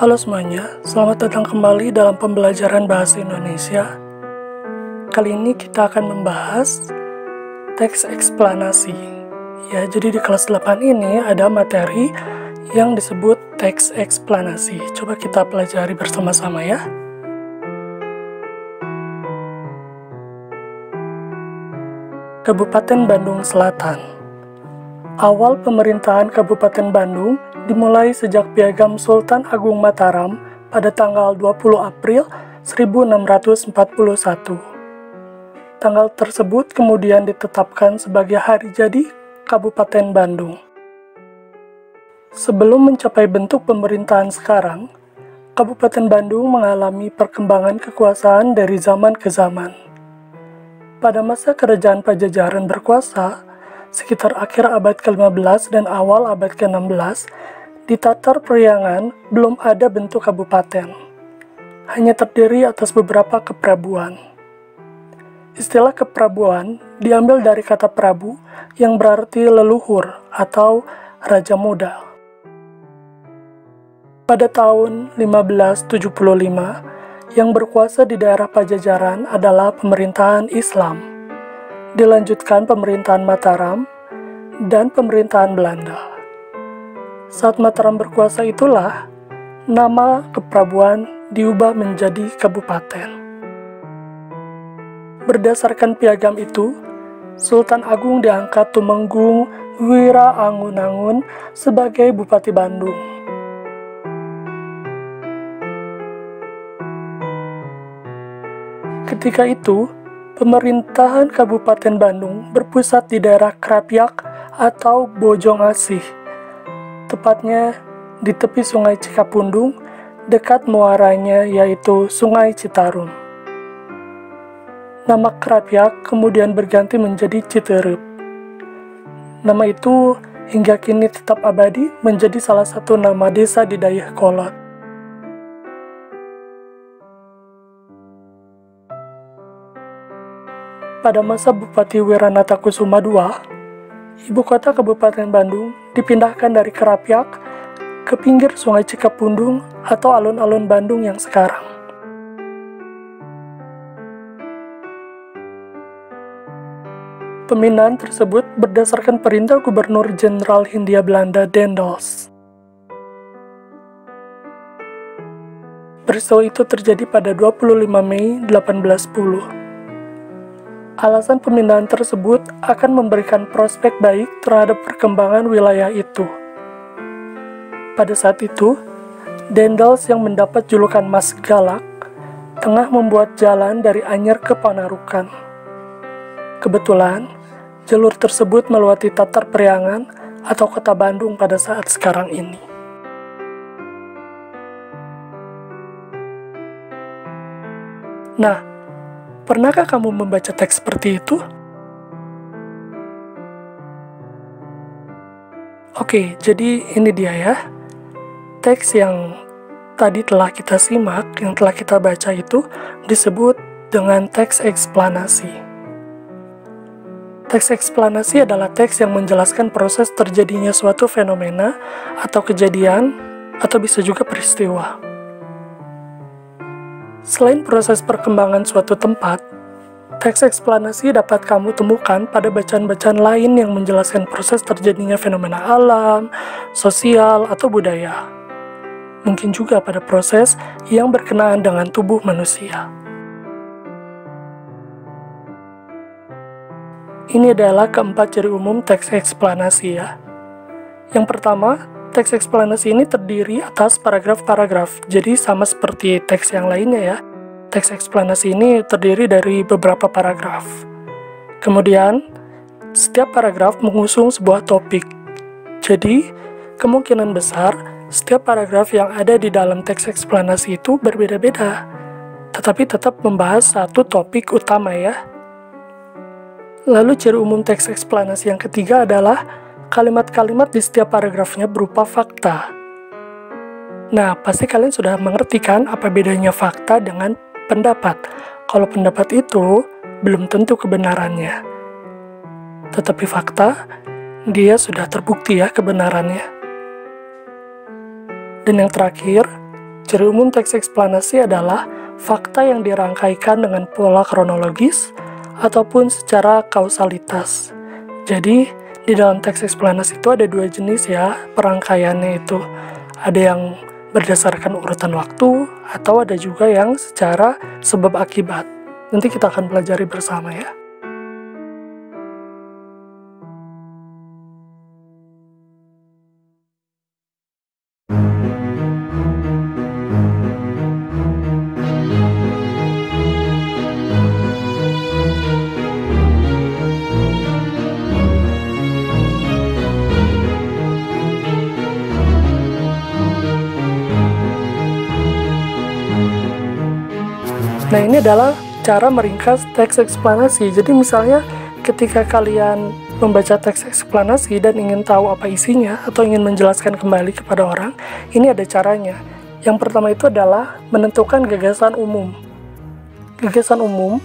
Halo semuanya, selamat datang kembali dalam pembelajaran bahasa Indonesia. Kali ini kita akan membahas teks eksplanasi. Ya, jadi di kelas 8 ini ada materi yang disebut teks eksplanasi. Coba kita pelajari bersama-sama ya. Kabupaten Bandung Selatan. Awal pemerintahan Kabupaten Bandung dimulai sejak Piagam Sultan Agung Mataram pada tanggal 20 April 1641. Tanggal tersebut kemudian ditetapkan sebagai hari jadi Kabupaten Bandung. Sebelum mencapai bentuk pemerintahan sekarang, Kabupaten Bandung mengalami perkembangan kekuasaan dari zaman ke zaman. Pada masa Kerajaan Pajajaran berkuasa, sekitar akhir abad ke-15 dan awal abad ke-16, di Tatar Priangan belum ada bentuk kabupaten. Hanya terdiri atas beberapa keprabuan. Istilah keprabuan diambil dari kata prabu yang berarti leluhur atau raja muda. Pada tahun 1575, yang berkuasa di daerah Pajajaran adalah pemerintahan Islam. Dilanjutkan pemerintahan Mataram dan pemerintahan Belanda. Saat Mataram berkuasa itulah, nama keprabuan diubah menjadi kabupaten. Berdasarkan piagam itu, Sultan Agung diangkat Tumenggung Wira Angun-Angun sebagai Bupati Bandung. Ketika itu, pemerintahan Kabupaten Bandung berpusat di daerah Krapyak atau Bojongasih, tepatnya di tepi Sungai Cikapundung, dekat muaranya yaitu Sungai Citarum. Nama Krapyak kemudian berganti menjadi Citerep. Nama itu hingga kini tetap abadi menjadi salah satu nama desa di Dayakolot. Pada masa Bupati Wiranatakusuma II, ibu kota Kabupaten Bandung dipindahkan dari Krapyak ke pinggir Sungai Cikapundung atau alun-alun Bandung yang sekarang. Pemindahan tersebut berdasarkan perintah Gubernur Jenderal Hindia Belanda Daendels. Peristiwa itu terjadi pada 25 Mei 1810. Alasan pemindahan tersebut akan memberikan prospek baik terhadap perkembangan wilayah itu. Pada saat itu, Daendels yang mendapat julukan Mas Galak tengah membuat jalan dari Anyer ke Panarukan. Kebetulan, jalur tersebut melewati Tatar Priangan atau kota Bandung pada saat sekarang ini. Nah, pernahkah kamu membaca teks seperti itu? Oke, jadi ini dia ya. Teks yang tadi telah kita simak, yang telah kita baca itu disebut dengan teks eksplanasi. Teks eksplanasi adalah teks yang menjelaskan proses terjadinya suatu fenomena atau kejadian, atau bisa juga peristiwa. Selain proses perkembangan suatu tempat, teks eksplanasi dapat kamu temukan pada bacaan-bacaan lain yang menjelaskan proses terjadinya fenomena alam, sosial, atau budaya. Mungkin juga pada proses yang berkenaan dengan tubuh manusia. Ini adalah keempat ciri umum teks eksplanasi ya. Yang pertama, teks eksplanasi ini terdiri atas paragraf-paragraf, jadi sama seperti teks yang lainnya ya. Teks eksplanasi ini terdiri dari beberapa paragraf. Kemudian, setiap paragraf mengusung sebuah topik. Jadi, kemungkinan besar setiap paragraf yang ada di dalam teks eksplanasi itu berbeda-beda, tetapi tetap membahas satu topik utama ya. Lalu ciri umum teks eksplanasi yang ketiga adalah kalimat-kalimat di setiap paragrafnya berupa fakta. Nah, pasti kalian sudah mengerti kan apa bedanya fakta dengan pendapat. Kalau pendapat itu belum tentu kebenarannya. Tetapi fakta, dia sudah terbukti ya kebenarannya. Dan yang terakhir, Ciri umum teks eksplanasi adalah fakta yang dirangkaikan dengan pola kronologis ataupun secara kausalitas. Jadi, di dalam teks eksplanasi itu ada dua jenis ya perangkaiannya itu. Ada yang berdasarkan urutan waktu, atau ada juga yang secara sebab akibat. Nanti kita akan pelajari bersama ya. Nah, ini adalah cara meringkas teks eksplanasi. Jadi misalnya ketika kalian membaca teks eksplanasi dan ingin tahu apa isinya atau ingin menjelaskan kembali kepada orang, ini ada caranya. Yang pertama itu adalah menentukan gagasan umum. Gagasan umum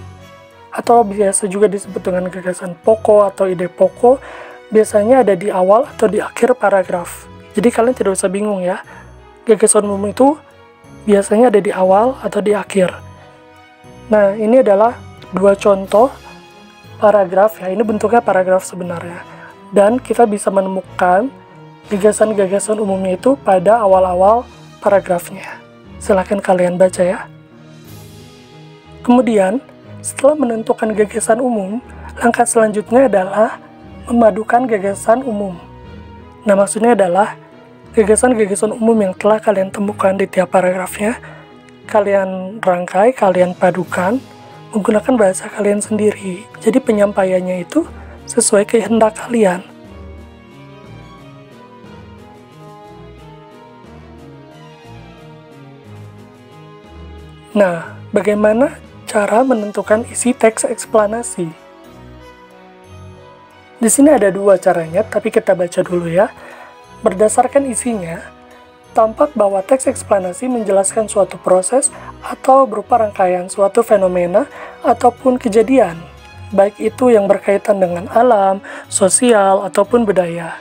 atau biasa juga disebut dengan gagasan pokok atau ide pokok biasanya ada di awal atau di akhir paragraf. Jadi kalian tidak usah bingung ya. Gagasan umum itu biasanya ada di awal atau di akhir. Nah, ini adalah dua contoh paragraf ya. Ini bentuknya paragraf sebenarnya. Dan kita bisa menemukan gagasan-gagasan umumnya itu pada awal-awal paragrafnya. Silahkan kalian baca ya. Kemudian, setelah menentukan gagasan umum, langkah selanjutnya adalah memadukan gagasan umum. Nah, maksudnya adalah gagasan-gagasan umum yang telah kalian temukan di tiap paragrafnya, kalian rangkai, kalian padukan menggunakan bahasa kalian sendiri. Jadi penyampaiannya itu sesuai kehendak kalian. Nah, bagaimana cara menentukan isi teks eksplanasi? Di sini ada dua caranya, tapi kita baca dulu ya. Berdasarkan isinya, tampak bahwa teks eksplanasi menjelaskan suatu proses atau berupa rangkaian suatu fenomena ataupun kejadian, baik itu yang berkaitan dengan alam, sosial, ataupun budaya.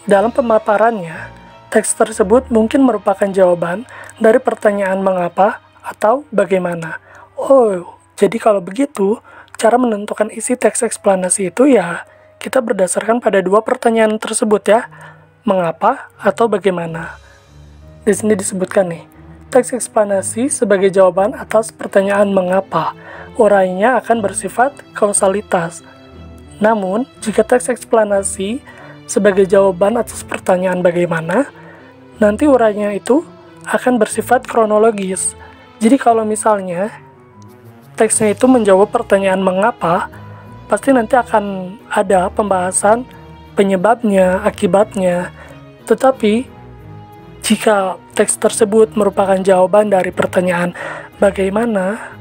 Dalam pemaparannya, teks tersebut mungkin merupakan jawaban dari pertanyaan mengapa atau bagaimana. Oh, jadi kalau begitu, cara menentukan isi teks eksplanasi itu ya kita berdasarkan pada dua pertanyaan tersebut ya. Mengapa atau bagaimana. Di sini disebutkan nih, teks eksplanasi sebagai jawaban atas pertanyaan mengapa, urainya akan bersifat kausalitas. Namun, jika teks eksplanasi sebagai jawaban atas pertanyaan bagaimana, nanti urainya itu akan bersifat kronologis. Jadi kalau misalnya teksnya itu menjawab pertanyaan mengapa, pasti nanti akan ada pembahasan penyebabnya, akibatnya. Tetapi, jika teks tersebut merupakan jawaban dari pertanyaan bagaimana,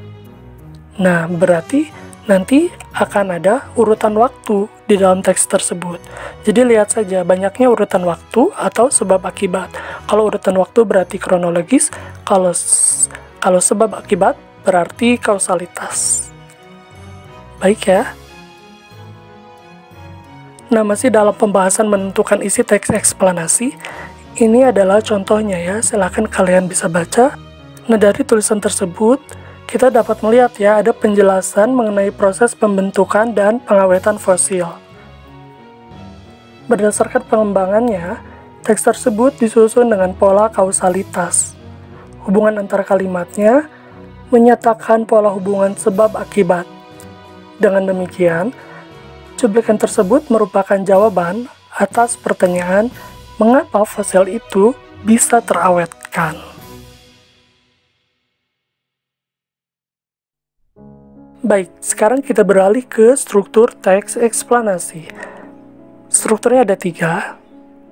nah berarti nanti akan ada urutan waktu di dalam teks tersebut. Jadi lihat saja banyaknya urutan waktu atau sebab akibat. Kalau urutan waktu berarti kronologis, kalau sebab akibat berarti kausalitas. Baik ya. Nah, masih dalam pembahasan menentukan isi teks eksplanasi, ini adalah contohnya ya, silahkan kalian bisa baca. Nah, dari tulisan tersebut, kita dapat melihat ya, ada penjelasan mengenai proses pembentukan dan pengawetan fosil. Berdasarkan pengembangannya, teks tersebut disusun dengan pola kausalitas. Hubungan antar kalimatnya menyatakan pola hubungan sebab akibat. Dengan demikian, cuplikan tersebut merupakan jawaban atas pertanyaan mengapa fosil itu bisa terawetkan. Baik, sekarang kita beralih ke struktur teks eksplanasi. Strukturnya ada 3,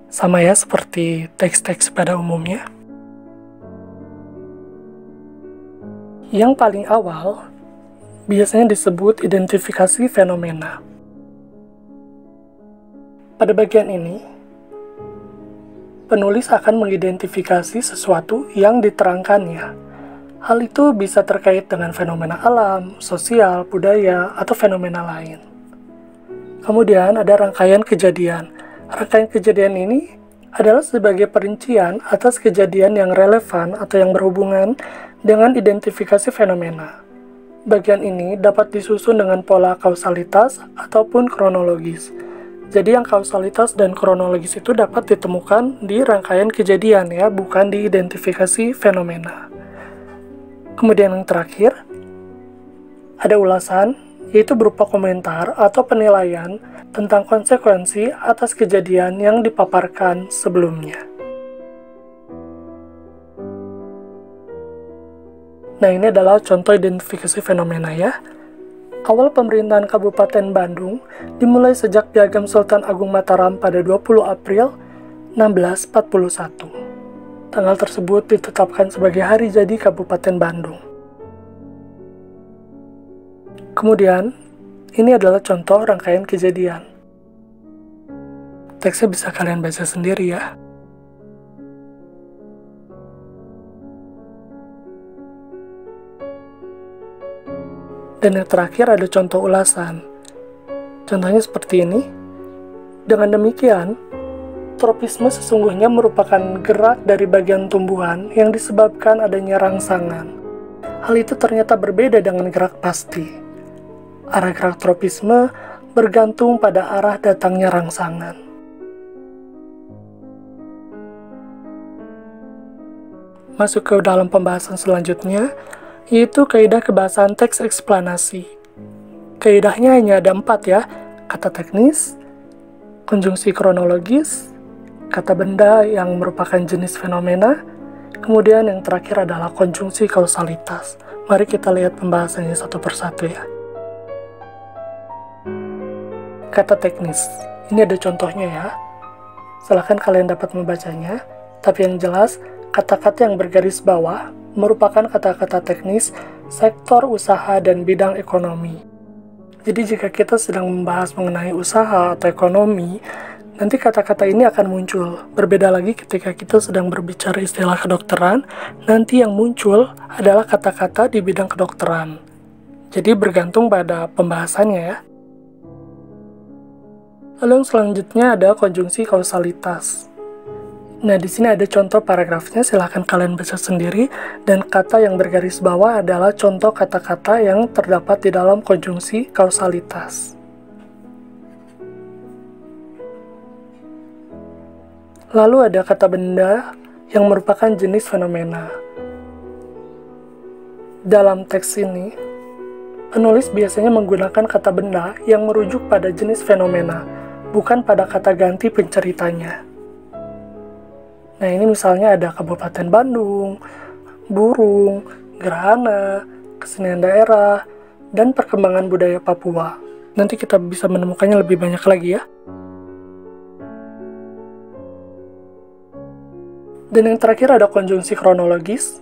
sama ya seperti teks-teks pada umumnya. Yang paling awal biasanya disebut identifikasi fenomena. Pada bagian ini, penulis akan mengidentifikasi sesuatu yang diterangkannya. Hal itu bisa terkait dengan fenomena alam, sosial, budaya, atau fenomena lain. Kemudian ada rangkaian kejadian. Rangkaian kejadian ini adalah sebagai perincian atas kejadian yang relevan atau yang berhubungan dengan identifikasi fenomena. Bagian ini dapat disusun dengan pola kausalitas ataupun kronologis. Jadi yang kausalitas dan kronologis itu dapat ditemukan di rangkaian kejadian ya, bukan di identifikasi fenomena. Kemudian yang terakhir, ada ulasan, yaitu berupa komentar atau penilaian tentang konsekuensi atas kejadian yang dipaparkan sebelumnya. Nah, ini adalah contoh identifikasi fenomena ya. Awal pemerintahan Kabupaten Bandung dimulai sejak Piagam Sultan Agung Mataram pada 20 April 1641. Tanggal tersebut ditetapkan sebagai hari jadi Kabupaten Bandung. Kemudian, ini adalah contoh rangkaian kejadian. Teksnya bisa kalian baca sendiri ya. Dan yang terakhir ada contoh ulasan. Contohnya seperti ini. Dengan demikian, tropisme sesungguhnya merupakan gerak dari bagian tumbuhan yang disebabkan adanya rangsangan. Hal itu ternyata berbeda dengan gerak pasti. Arah gerak tropisme bergantung pada arah datangnya rangsangan. Masuk ke dalam pembahasan selanjutnya, yaitu kaidah kebahasan teks eksplanasi. Kaidahnya hanya ada 4 ya, kata teknis, konjungsi kronologis, kata benda yang merupakan jenis fenomena, kemudian yang terakhir adalah konjungsi kausalitas. Mari kita lihat pembahasannya satu persatu ya. Kata teknis, ini ada contohnya ya. Silahkan kalian dapat membacanya, tapi yang jelas, kata-kata yang bergaris bawah merupakan kata-kata teknis sektor usaha dan bidang ekonomi. Jadi jika kita sedang membahas mengenai usaha atau ekonomi, nanti kata-kata ini akan muncul. Berbeda lagi ketika kita sedang berbicara istilah kedokteran, nanti yang muncul adalah kata-kata di bidang kedokteran. Jadi bergantung pada pembahasannya ya. Lalu yang selanjutnya ada konjungsi kausalitas. Nah, di sini ada contoh paragrafnya, silahkan kalian baca sendiri, dan kata yang bergaris bawah adalah contoh kata-kata yang terdapat di dalam konjungsi kausalitas. Lalu ada kata benda yang merupakan jenis fenomena. Dalam teks ini, penulis biasanya menggunakan kata benda yang merujuk pada jenis fenomena, bukan pada kata ganti penceritanya. Nah, ini misalnya ada Kabupaten Bandung, burung, gerhana, kesenian daerah, dan perkembangan budaya Papua. Nanti kita bisa menemukannya lebih banyak lagi ya. Dan yang terakhir ada konjungsi kronologis.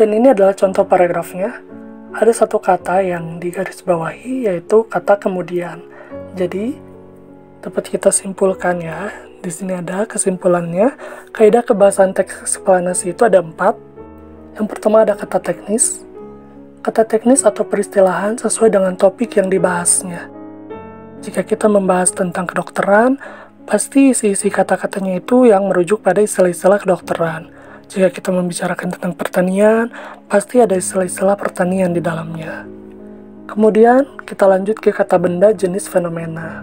Dan ini adalah contoh paragrafnya. Ada satu kata yang digarisbawahi, yaitu kata kemudian. Jadi, dapat kita simpulkan ya. Di sini ada kesimpulannya, kaidah kebahasan teks eksplanasi itu ada 4. Yang pertama ada kata teknis. Kata teknis atau peristilahan sesuai dengan topik yang dibahasnya. Jika kita membahas tentang kedokteran, pasti isi-isi kata-katanya itu yang merujuk pada istilah-istilah kedokteran. Jika kita membicarakan tentang pertanian, pasti ada istilah-istilah pertanian di dalamnya. Kemudian, kita lanjut ke kata benda jenis fenomena,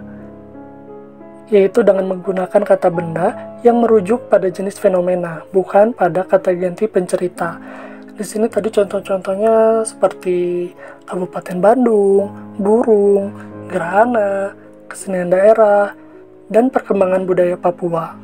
yaitu dengan menggunakan kata benda yang merujuk pada jenis fenomena, bukan pada kata ganti pencerita. Di sini tadi contoh-contohnya seperti Kabupaten Bandung, burung, gerhana, kesenian daerah, dan perkembangan budaya Papua.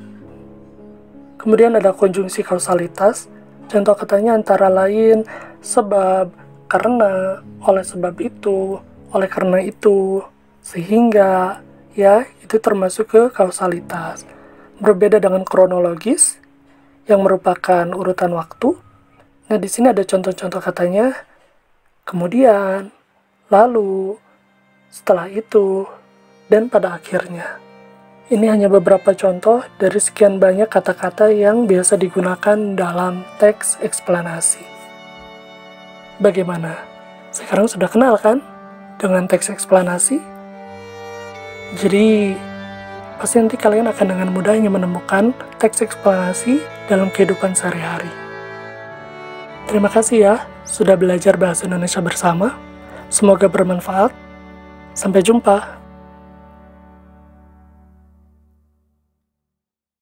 Kemudian ada konjungsi kausalitas, contoh katanya antara lain sebab, karena, oleh sebab itu, oleh karena itu, sehingga, ya, itu termasuk ke kausalitas. Berbeda dengan kronologis, yang merupakan urutan waktu. Nah, di sini ada contoh-contoh katanya, kemudian, lalu, setelah itu, dan pada akhirnya. Ini hanya beberapa contoh dari sekian banyak kata-kata yang biasa digunakan dalam teks eksplanasi. Bagaimana? Sekarang sudah kenal kan dengan teks eksplanasi? Jadi, pasti nanti kalian akan dengan mudahnya menemukan teks eksplanasi dalam kehidupan sehari-hari. Terima kasih ya, sudah belajar bahasa Indonesia bersama. Semoga bermanfaat. Sampai jumpa.